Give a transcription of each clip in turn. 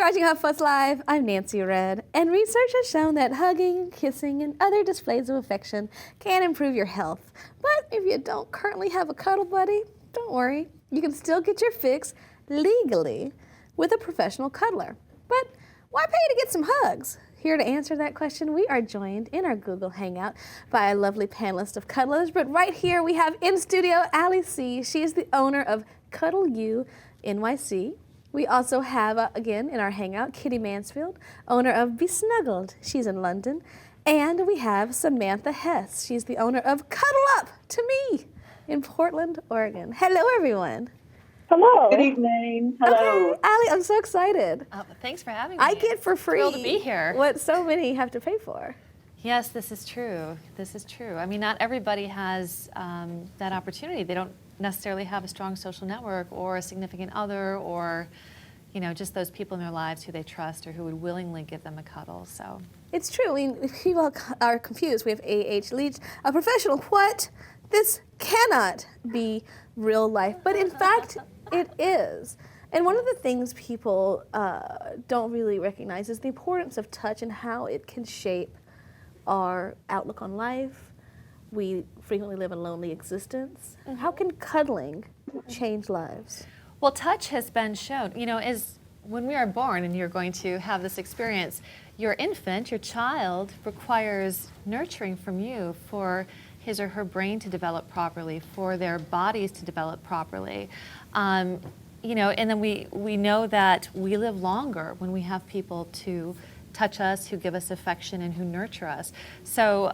You're watching HuffPost Live. I'm Nancy Red, and research has shown that hugging, kissing, and other displays of affection can improve your health. But if you don't currently have a cuddle buddy, don't worry. You can still get your fix legally with a professional cuddler. But why pay to get some hugs? Here to answer that question, we are joined in our Google Hangout by a lovely panelist of cuddlers. But right here we have in studio Allie C. She is the owner of Cuddle You NYC. We also have, again, in our Hangout, Kitty Mansfield, owner of Be Snuggled. She's in London. And we have Samantha Hess. She's the owner of Cuddle Up to Me in Portland, Oregon. Hello, everyone. Hello. Good evening. Hello. Okay, Allie, I'm so excited. Thanks for having me. I get for free Thrilled to be here. what so many have to pay for. Yes, this is true. This is true. I mean, not everybody has that opportunity. They don't necessarily have a strong social network or a significant other or, you know, just those people in their lives who they trust or who would willingly give them a cuddle. So It's true. I mean, people are confused. We have A.H. Leach, a professional. What? This cannot be real life. But in fact, it is. And one of the things people don't really recognize is the importance of touch and how it can shape our outlook on life. We frequently live a lonely existence. How can cuddling change lives? well, touch has been shown, you know, as when we are born and you're going to have this experience, your infant, your child, requires nurturing from you for his or her brain to develop properly, for their bodies to develop properly. You know, and then we know that we live longer when we have people to touch us, who give us affection, and who nurture us. So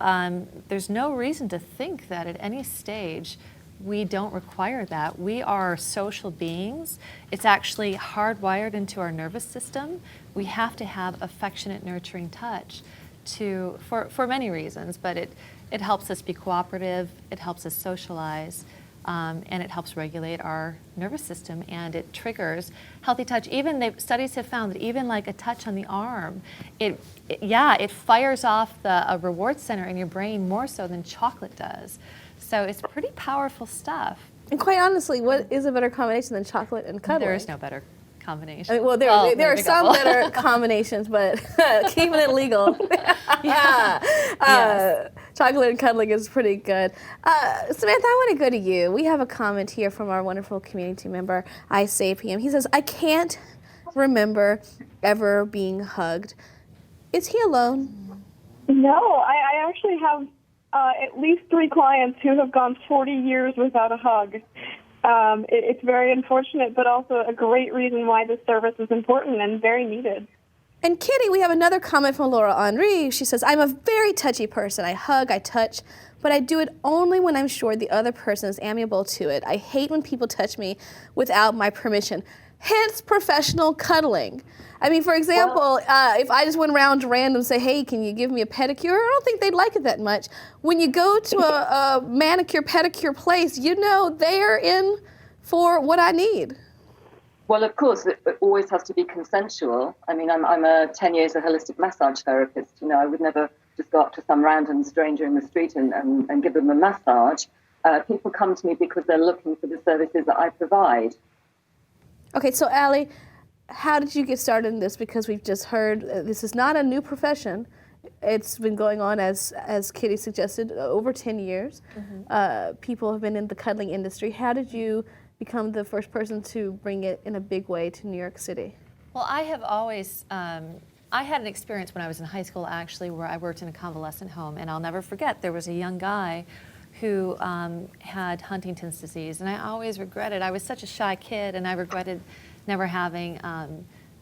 there's no reason to think that at any stage we don't require that. We are social beings. It's actually hardwired into our nervous system. We have to have affectionate, nurturing touch for many reasons, but it helps us be cooperative, it helps us socialize, and it helps regulate our nervous system, and it triggers healthy touch. Even studies have found that even like a touch on the arm, it fires off a reward center in your brain more so than chocolate does. So it's pretty powerful stuff. And quite honestly, what is a better combination than chocolate and cuddling? There is no better combination. I mean, well, there are some better combinations, but keeping it legal. Yes. Chocolate and cuddling is pretty good. Samantha, I want to go to you. We have a comment here from our wonderful community member, I Say PM. He says, I can't remember ever being hugged. Is he alone? No, I actually have at least 3 clients who have gone 40 years without a hug. It's very unfortunate, but also a great reason why this service is important and very needed. And Kitty, we have another comment from Laura Henri. She says, I'm a very touchy person. I hug, I touch, but I do it only when I'm sure the other person is amiable to it. I hate when people touch me without my permission. Hence professional cuddling. I mean, for example, if I just went around to random and say, hey, can you give me a pedicure? I don't think they'd like it that much. When you go to a manicure, pedicure place, you know they're in for what I need. Well, of course, it always has to be consensual. I mean, I'm 10 years a holistic massage therapist. You know, I would never just go up to some random stranger in the street and give them a massage. People come to me because they're looking for the services that I provide. Okay, so Allie, how did you get started in this? Because we've just heard this is not a new profession. It's been going on, as Kitty suggested, over 10 years. Mm-hmm. People have been in the cuddling industry. How did you become the first person to bring it in a big way to New York City? Well, I have always, I had an experience when I was in high school actually where I worked in a convalescent home, and I'll never forget, there was a young guy who had Huntington's disease, and I always regretted, I was such a shy kid, and I regretted never having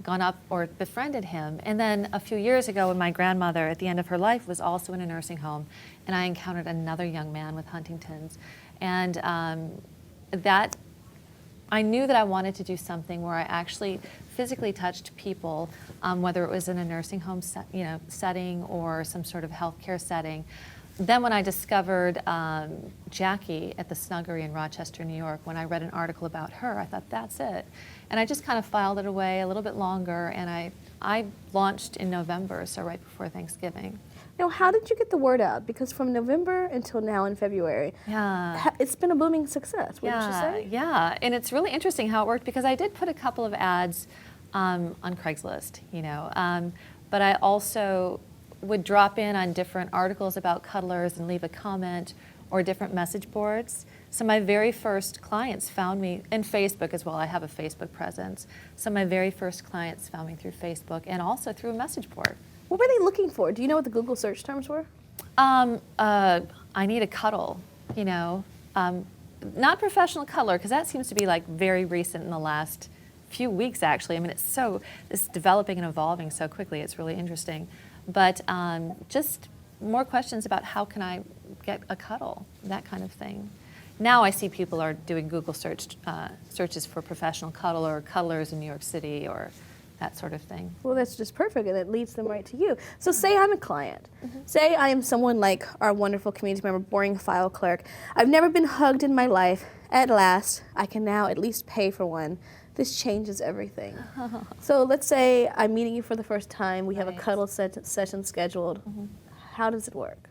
gone up or befriended him. And then a few years ago when my grandmother at the end of her life was also in a nursing home, and I encountered another young man with Huntington's, and I knew that I wanted to do something where I actually physically touched people, whether it was in a nursing home setting or some sort of healthcare setting. Then when I discovered Jackie at the Snuggery in Rochester, New York, when I read an article about her, I thought, that's it. And I just kind of filed it away a little bit longer, and I launched in November, so right before Thanksgiving. Now, how did you get the word out? Because from November until now in February, it's been a booming success, wouldn't you say? Yeah, and it's really interesting how it worked, because I did put a couple of ads on Craigslist, but I also would drop in on different articles about cuddlers and leave a comment, or different message boards. So my very first clients found me, and Facebook as well, I have a Facebook presence. So my very first clients found me through Facebook and also through a message board. What were they looking for? Do you know what the Google search terms were? I need a cuddle, not professional cuddler, because that seems to be like very recent in the last few weeks actually. I mean, it's developing and evolving so quickly, it's really interesting. But just more questions about how can I get a cuddle, that kind of thing. Now I see people are doing Google searches for professional cuddle or cuddlers in New York City or that sort of thing. Well, that's just perfect, and it leads them right to you. So say I'm a client. Say I am someone like our wonderful community member, boring file clerk. I've never been hugged in my life. At last, I can now at least pay for one. This changes everything. So let's say I'm meeting you for the first time. We have a cuddle session scheduled. How does it work?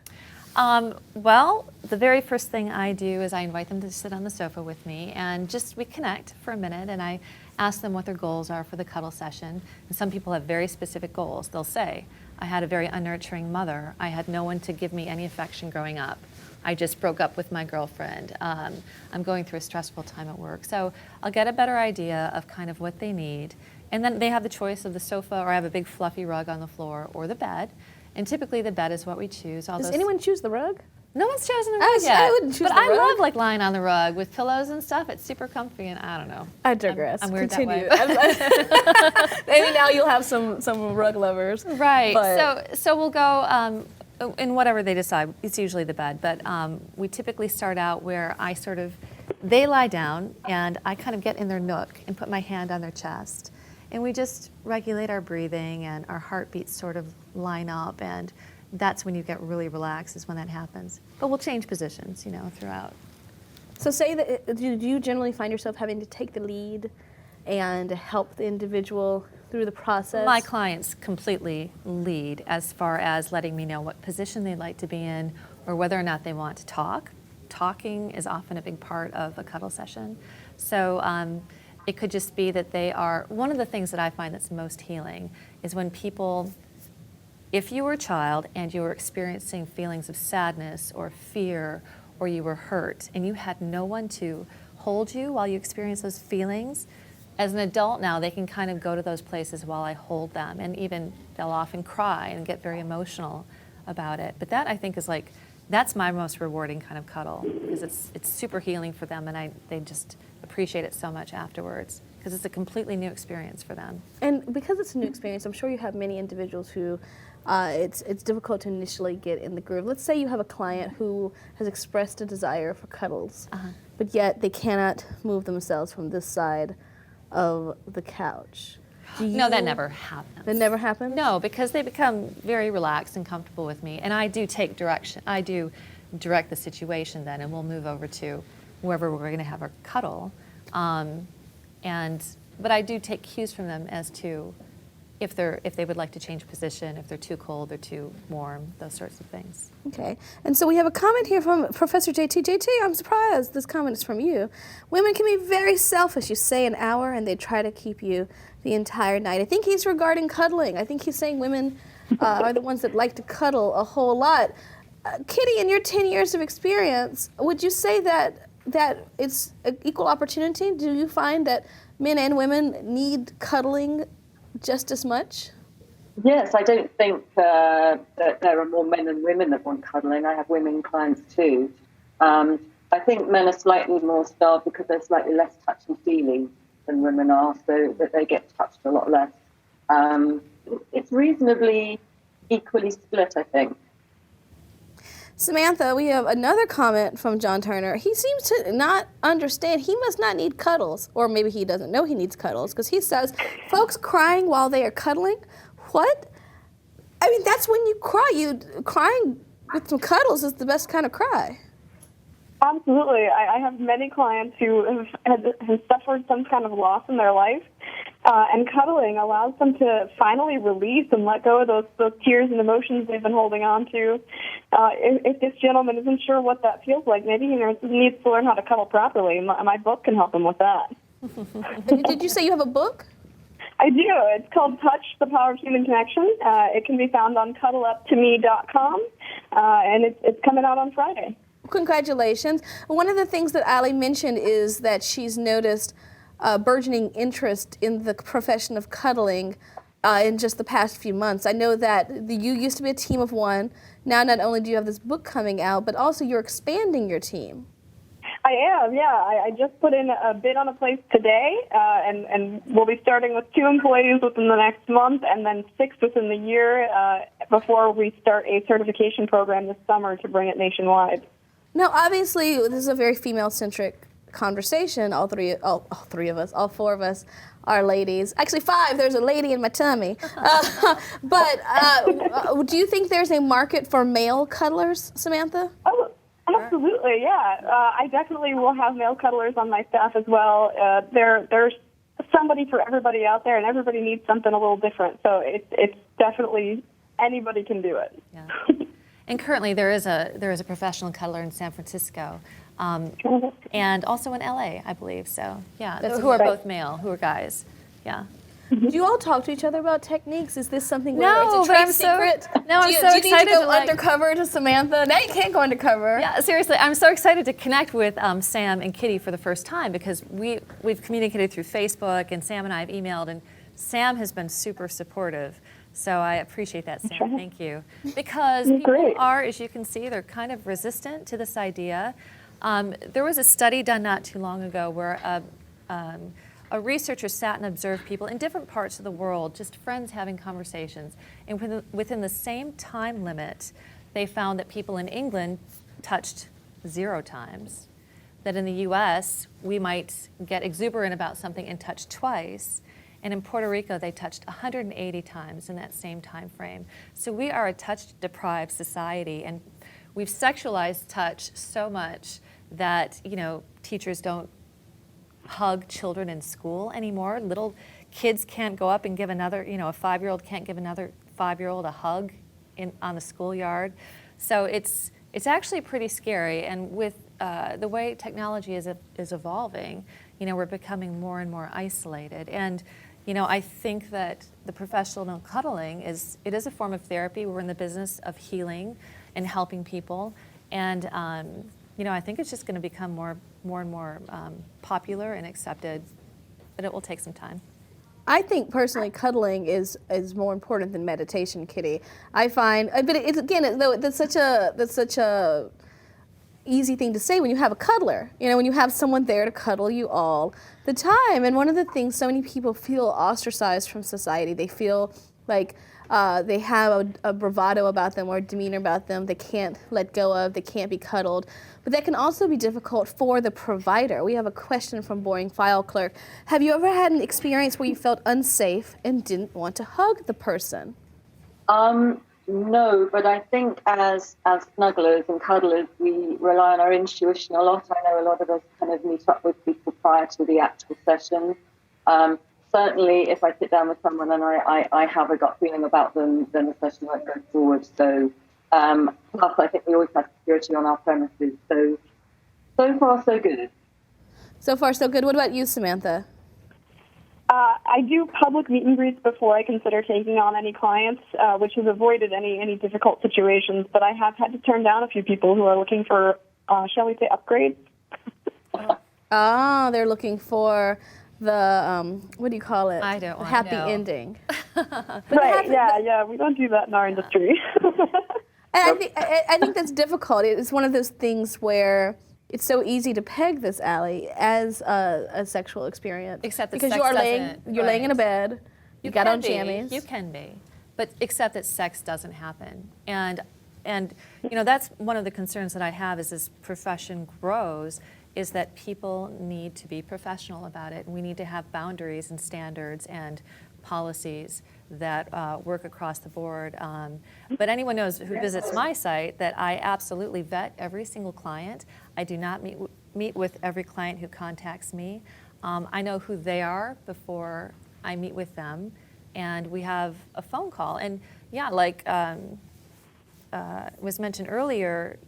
Well, the very first thing I do is I invite them to sit on the sofa with me, and we connect for a minute, and I ask them what their goals are for the cuddle session. And some people have very specific goals. They'll say, I had a very unnurturing mother. I had no one to give me any affection growing up. I just broke up with my girlfriend. I'm going through a stressful time at work. So I'll get a better idea of kind of what they need. And then they have the choice of the sofa, or I have a big fluffy rug on the floor, or the bed. And typically the bed is what we choose. Does anyone choose the rug? No one's chosen the rug yet. I wouldn't choose but the I rug. love like lying on the rug with pillows and stuff. It's super comfy, and I don't know. I digress. I'm weird Continue. that way. Maybe now you'll have some rug lovers. Right. But So we'll go in whatever they decide. It's usually the bed, but we typically start out where they lie down, and I kind of get in their nook and put my hand on their chest, and we just regulate our breathing, and our heartbeats sort of line up, and that's when you get really relaxed, is when that happens. But we'll change positions, throughout. So say that, do you generally find yourself having to take the lead and help the individual through the process? My clients completely lead as far as letting me know what position they'd like to be in, or whether or not they want to talk. Talking is often a big part of a cuddle session. So it could just be that one of the things that I find that's most healing is when people, if you were a child and you were experiencing feelings of sadness or fear, or you were hurt and you had no one to hold you while you experienced those feelings, as an adult now, they can kind of go to those places while I hold them, and even they'll often cry and get very emotional about it. But that, I think, is that's my most rewarding kind of cuddle, because it's super healing for them, and they just appreciate it so much afterwards, because it's a completely new experience for them. And because it's a new experience, I'm sure you have many individuals who it's difficult to initially get in the groove. Let's say you have a client who has expressed a desire for cuddles, but yet they cannot move themselves from this side of the couch. No, that never happens. That never happens? No, because they become very relaxed and comfortable with me, and I do take direction. I do direct the situation then, and we'll move over to wherever we're going to have our cuddle. But I do take cues from them as to if they would like to change position, if they're too cold or too warm, those sorts of things. Okay, and so we have a comment here from Professor JT. JT, I'm surprised this comment is from you. Women can be very selfish. You say an hour and they try to keep you the entire night. I think he's regarding cuddling. I think he's saying women are the ones that like to cuddle a whole lot. Kitty, in your 10 years of experience, would you say that it's an equal opportunity? Do you find that men and women need cuddling just as much? Yes, I don't think that there are more men than women that want cuddling. I have women clients too. I think men are slightly more starved because they're slightly less touchy-feely than women are, so that they get touched a lot less. It's reasonably equally split, I think. Samantha, we have another comment from John Turner. He seems to not understand. He must not need cuddles, or maybe he doesn't know he needs cuddles, because he says, folks crying while they are cuddling? What? I mean, that's when you cry. Crying with some cuddles is the best kind of cry. Absolutely. I have many clients who have suffered some kind of loss in their life, and cuddling allows them to finally release and let go of those tears and emotions they've been holding on to. If this gentleman isn't sure what that feels like, maybe he needs to learn how to cuddle properly. My book can help him with that. Did you say you have a book? I do. It's called Touch, the Power of Human Connection. It can be found on cuddleuptome.com, and it's coming out on Friday. Congratulations. One of the things that Ali mentioned is that she's noticed burgeoning interest in the profession of cuddling in just the past few months. I know that you used to be a team of one. Now not only do you have this book coming out, but also you're expanding your team. I am, yeah. I just put in a bid on a place today, and we'll be starting with 2 employees within the next month and then 6 within the year before we start a certification program this summer to bring it nationwide. Now, obviously, this is a very female-centric conversation. All four of us are ladies. Actually, 5. There's a lady in my tummy. But do you think there's a market for male cuddlers, Samantha? Oh, absolutely, yeah. I definitely will have male cuddlers on my staff as well. There's somebody for everybody out there, and everybody needs something a little different. So it's definitely anybody can do it. Yeah. And currently there is a professional cuddler in San Francisco, and also in LA, I believe. So yeah, who are both male, who are guys. Yeah. Do you all talk to each other about techniques? Is this something where No, it's a but trade I'm secret? I'm do so you excited need to go to, like- undercover to Samantha? Now you can't go undercover. Yeah, seriously, I'm so excited to connect with Sam and Kitty for the first time because we've communicated through Facebook, and Sam and I have emailed, and Sam has been super supportive. So I appreciate that, Sam. Thank you. Because people are, as you can see, they're kind of resistant to this idea. There was a study done not too long ago where a researcher sat and observed people in different parts of the world, just friends having conversations. And within the same time limit, they found that people in England touched 0 times. That in the US, we might get exuberant about something and touch twice. And in Puerto Rico, they touched 180 times in that same time frame. So we are a touch-deprived society, and we've sexualized touch so much that, teachers don't hug children in school anymore. Little kids can't go up and give another, a 5-year-old can't give another 5-year-old a hug on the schoolyard. So it's actually pretty scary. And with the way technology is evolving, we're becoming more and more isolated. And I think that the professional cuddling is a form of therapy. We're in the business of healing and helping people, and I think it's just going to become more and more popular and accepted, but it will take some time. I think personally, cuddling is more important than meditation, Kitty. I find, but it's again, though that's such a easy thing to say when you have a cuddler, when you have someone there to cuddle you all the time. And one of the things, so many people feel ostracized from society. They feel like they have a bravado about them or a demeanor about them they can't let go of, they can't be cuddled. But that can also be difficult for the provider. We have a question from Boring File Clerk. Have you ever had an experience where you felt unsafe and didn't want to hug the person? No, but I think as snugglers and cuddlers, we rely on our intuition a lot. I know a lot of us kind of meet up with people prior to the actual session. Certainly, if I sit down with someone and I have a gut feeling about them, then the session won't go forward. So, plus, I think we always have security on our premises. So far, so good. So far, so good. What about you, Samantha? I do public meet and greets before I consider taking on any clients, which has avoided any difficult situations. But I have had to turn down a few people who are looking for, shall we say, upgrades. They're looking for the, what do you call it? I don't want to happy know. ending. Right, yeah, we don't do that in our industry. And I think that's difficult. It's one of those things where it's so easy to peg this, Allie, as a sexual experience. Except that because sex you're laying in a bed, you got on jammies. You can be, but except that sex doesn't happen. And that's one of the concerns that I have as profession grows, is that people need to be professional about it. And we need to have boundaries and standards and policies that work across the board. But anyone knows who visits my site that I absolutely vet every single client. I do not meet with every client who contacts me. I know who they are before I meet with them, and we have a phone call. And yeah, like was mentioned earlier,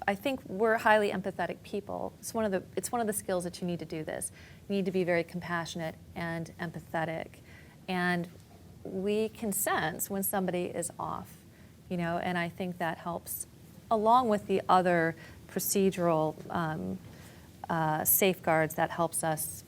I think we're highly empathetic people. It's one of the skills that you need to do this. You need to be very compassionate and empathetic. and we can sense when somebody is off, and I think that helps, along with the other procedural safeguards, that helps us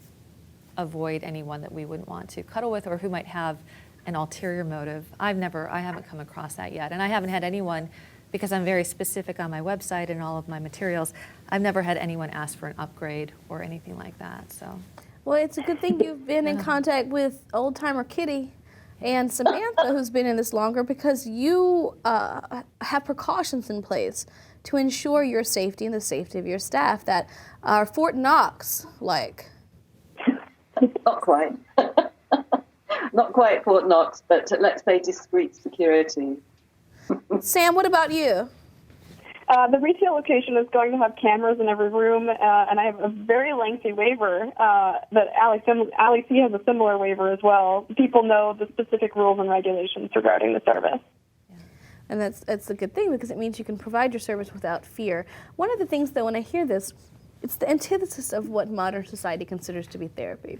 avoid anyone that we wouldn't want to cuddle with or who might have an ulterior motive. I haven't come across that yet, and I haven't had anyone, because I'm very specific on my website and all of my materials, I've never had anyone ask for an upgrade or anything like that. So, Well, it's a good thing you've been in contact with old timer Kitty and Samantha, who's been in this longer, because you have precautions in place to ensure your safety and the safety of your staff that are Fort Knox-like. Not quite. Not quite Fort Knox, but let's say discreet security. Sam, what about you? The retail location is going to have cameras in every room, and I have a very lengthy waiver that Ali C has a similar waiver as well. People know the specific rules and regulations regarding the service. And that's a good thing, because it means you can provide your service without fear. One of the things, though, when I hear this, it's the antithesis of what modern society considers to be therapy.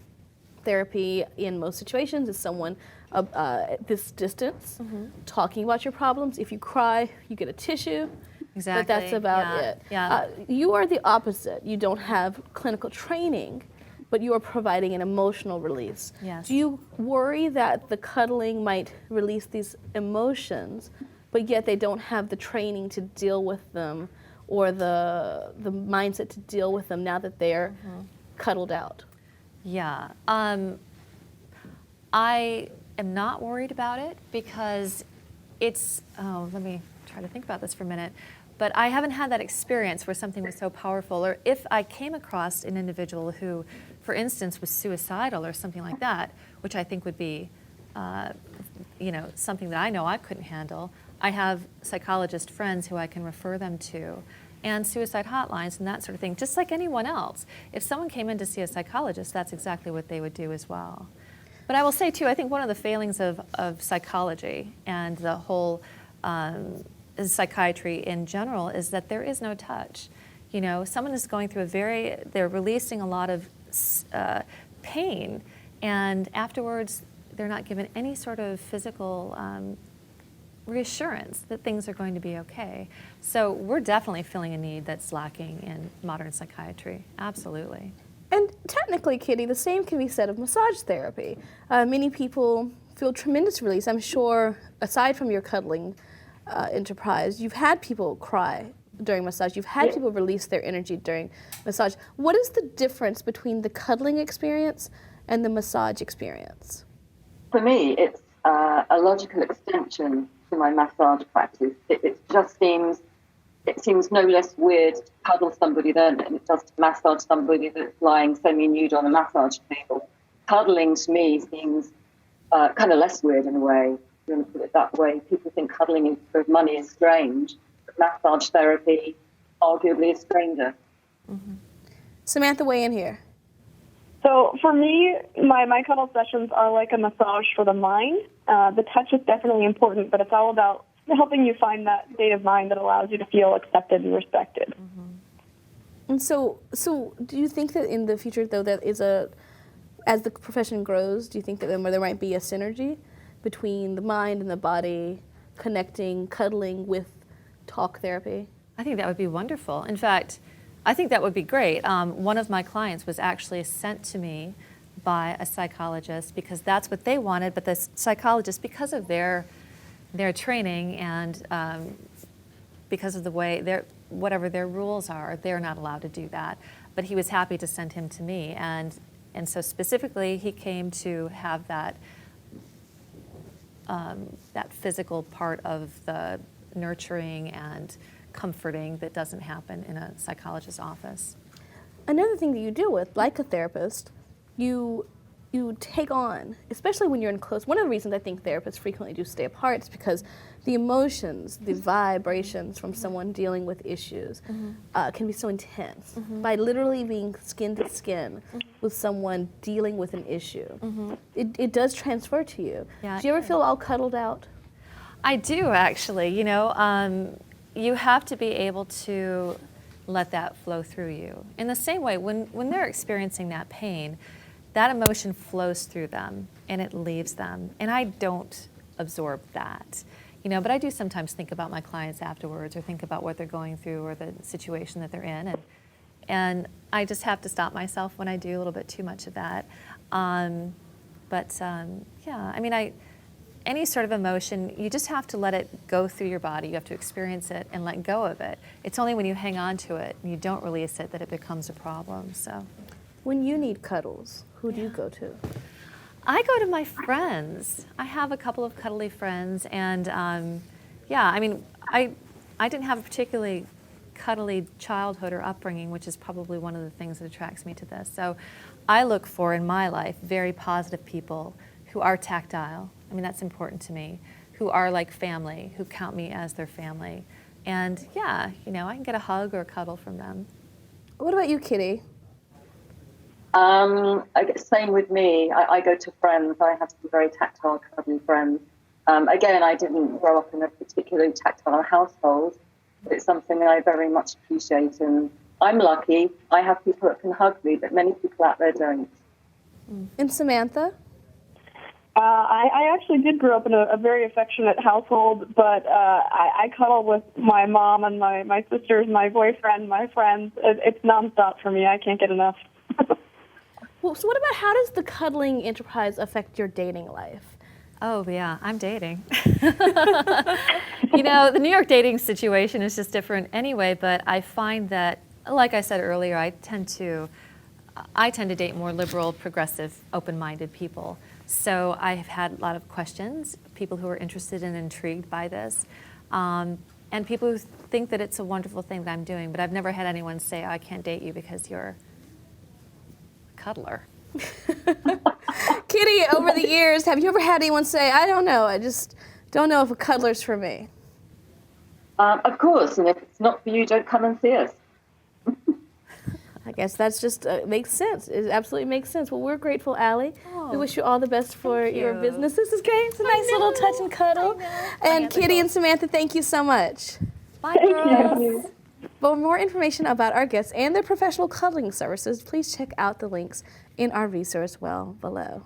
Therapy, in most situations, is someone at this distance talking about your problems. If you cry, you get a tissue. Exactly. But that's about it. Yeah. You are the opposite. You don't have clinical training, but you are providing an emotional release. Yes. Do you worry that the cuddling might release these emotions, but yet they don't have the training to deal with them, or the mindset to deal with them now that they're cuddled out? Yeah. I am not worried about it, because let me try to think about this for a minute. But I haven't had that experience where something was so powerful, or if I came across an individual who, for instance, was suicidal or something like that, which I think would be, something that I know I couldn't handle. I have psychologist friends who I can refer them to, and suicide hotlines and that sort of thing, just like anyone else. If someone came in to see a psychologist, that's exactly what they would do as well. But I will say, too, I think one of the failings of psychology and the whole psychiatry in general is that there is no touch. Someone is going through they're releasing a lot of pain, and afterwards they're not given any sort of physical reassurance that things are going to be okay. So we're definitely filling a need that's lacking in modern psychiatry. Absolutely. And technically, Kitty, the same can be said of massage therapy. Many people feel tremendous release. I'm sure, aside from your cuddling enterprise, you've had people cry during massage. You've had people release their energy during massage. What is the difference between the cuddling experience and the massage experience? For me, it's a logical extension to my massage practice. It seems no less weird to cuddle somebody than it does to massage somebody that's lying semi-nude on a massage table. Cuddling to me seems kind of less weird in a way, if you want to put it that way. People think cuddling for money is strange, but massage therapy arguably is stranger. Mm-hmm. Samantha, weigh in here. So for me, my cuddle sessions are like a massage for the mind. The touch is definitely important, but it's all about helping you find that state of mind that allows you to feel accepted and respected. Mm-hmm. And so do you think that in the future, though, that as the profession grows, do you think that there might be a synergy between the mind and the body, connecting, cuddling with talk therapy? I think that would be wonderful. In fact, I think that would be great. One of my clients was actually sent to me by a psychologist because that's what they wanted, but the psychologist, because of their training and because of the way whatever their rules are, they're not allowed to do that. But he was happy to send him to me, and so specifically he came to have that physical part of the nurturing and comforting that doesn't happen in a psychologist's office. Another thing that you deal with, like a therapist, you take on, especially when you're in close, one of the reasons I think therapists frequently do stay apart is because the emotions, the vibrations from someone dealing with issues can be so intense. By literally being skin to skin with someone dealing with an issue, it does transfer to you. Yeah, do you ever feel all cuddled out? I do, actually. You have to be able to let that flow through you. In the same way, when they're experiencing that pain, that emotion flows through them. and it leaves them. And I don't absorb that. But I do sometimes think about my clients afterwards, or think about what they're going through, or the situation that they're in, and I just have to stop myself when I do a little bit too much of that. Any sort of emotion, you just have to let it go through your body. You have to experience it and let go of it. It's only when you hang on to it and you don't release it that it becomes a problem. So, when you need cuddles, who do you go to? I go to my friends. I have a couple of cuddly friends, and I didn't have a particularly cuddly childhood or upbringing, which is probably one of the things that attracts me to this. So I look for, in my life, very positive people who are tactile. That's important to me, who are like family, who count me as their family. And I can get a hug or a cuddle from them. What about you, Kitty? I guess same with me. I go to friends. I have some very tactile, cuddly friends. Again, I didn't grow up in a particularly tactile household, but it's something that I very much appreciate. And I'm lucky. I have people that can hug me, but many people out there don't. And Samantha? I actually did grow up in a very affectionate household, but I cuddle with my mom and my sisters, my boyfriend, my friends. It's nonstop for me. I can't get enough. Well, so what about, how does the cuddling enterprise affect your dating life? Oh, yeah, I'm dating. The New York dating situation is just different anyway, but I find that, like I said earlier, I tend to date more liberal, progressive, open-minded people. So I've had a lot of questions, people who are interested and intrigued by this, and people who think that it's a wonderful thing that I'm doing, but I've never had anyone say, I can't date you because you're a cuddler. Kitty, over the years, have you ever had anyone say, I don't know, I just don't know if a cuddler's for me? Of course, and if it's not for you, don't come and see us. I guess that's just makes sense. It absolutely makes sense. Well, we're grateful, Allie. Oh, we wish you all the best for your you. business. This is great. It's a nice little touch and cuddle. And Kitty and Samantha, thank you so much. Bye, girls. For more information about our guests and their professional cuddling services, please check out the links in our resource well below.